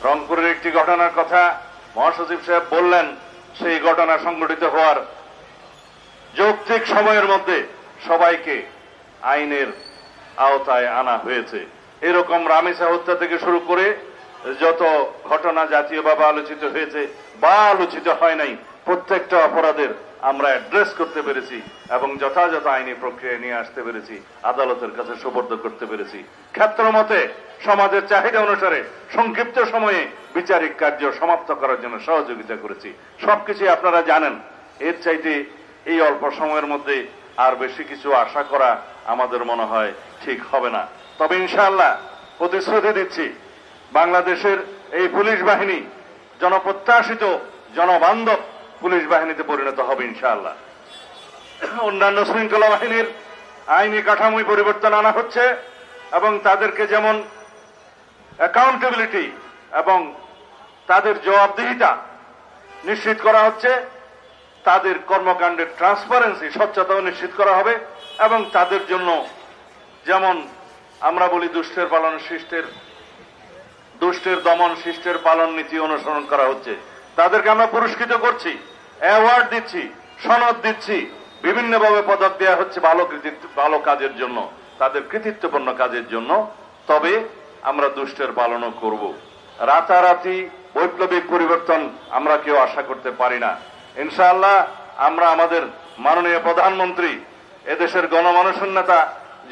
রংপুরের একটি ঘটনার কথা মহাসচিব সাহেব বললেন, সেই ঘটনা সংঘটিত হওয়ার যৌক্তিক সময়ের মধ্যে সবাইকে আইনের আওতায় আনা হয়েছে। এরকম রামিসা হত্যা থেকে শুরু করে যত ঘটনা জাতীয়ভাবে আলোচিত হয়েছে বা আলোচিত হয় নাই, প্রত্যেকটা অপরাধের আমরা অ্যাড্রেস করতে পেরেছি এবং যথাযথ আইনি প্রক্রিয়ায় নিয়ে আসতে পেরেছি, আদালতের কাছে সুপর্দ করতে পেরেছি। ক্ষেত্রমতে সমাজের চাহিদা অনুসারে সংক্ষিপ্ত সময়ে বিচারিক কার্য সমাপ্ত করার জন্য সহযোগিতা করেছি। সবকিছুই আপনারা জানেন। এর চাইতে এই অল্প সময়ের মধ্যে আর বেশি কিছু আশা করা আমাদের মনে হয় ঠিক হবে না। তবে ইনশাআল্লাহ প্রতিশ্রুতি দিচ্ছি, বাংলাদেশের এই পুলিশ বাহিনী জনপ্রত্যাশিত জনবান্ধব পুলিশ বাহিনীতে পরিণত হবে ইনশাআল্লাহ। অন্যান্য শৃঙ্খলা বাহিনীর আইনি কাঠামোয় পরিবর্তন আনা হচ্ছে এবং তাদেরকে যেমন অ্যাকাউন্টেবিলিটি এবং তাদের জবাবদিহিতা নিশ্চিত করা হচ্ছে, তাদের কর্মকাণ্ডের ট্রান্সপারেন্সি স্বচ্ছতাও নিশ্চিত করা হবে এবং তাদের জন্য যেমন আমরা বলি দুষ্টের দমন শিষ্টের পালন নীতি অনুসরণ করা হচ্ছে, তাদেরকে আমরা পুরস্কৃত করছি, অ্যাওয়ার্ড দিচ্ছি, সনদ দিচ্ছি, বিভিন্নভাবে পদক দেওয়া হচ্ছে ভালো কাজের জন্য, তাদের কৃতিত্বপূর্ণ কাজের জন্য। তবে আমরা দুষ্টের পালনও করব। রাতারাতি বৈপ্লবিক পরিবর্তন আমরা কেউ আশা করতে পারি না। ইনশাআল্লাহ আমরা আমাদের মাননীয় প্রধানমন্ত্রী, এদেশের গণমানুষের নেতা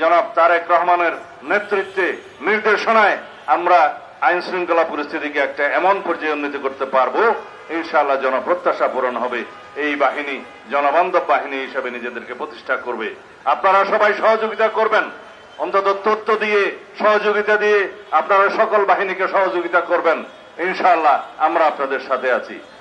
জনাব তারেক রহমানের নেতৃত্বে নির্দেশনায় আমরা আইন শৃঙ্খলা পরিস্থিতিকে একটা এমন পর্যায়ে উন্নতি করতে পারবো, ইনশাআল্লাহ জনপ্রত্যাশা পূরণ হবে। এই বাহিনী জনবান্ধব বাহিনী হিসেবে নিজেদেরকে প্রতিষ্ঠা করবে। আপনারা সবাই সহযোগিতা করবেন, অন্তত তথ্য দিয়ে সহযোগিতা দিয়ে আপনারা সকল বাহিনীকে সহযোগিতা করবেন। ইনশাআল্লাহ আমরা আপনাদের সাথে আছি।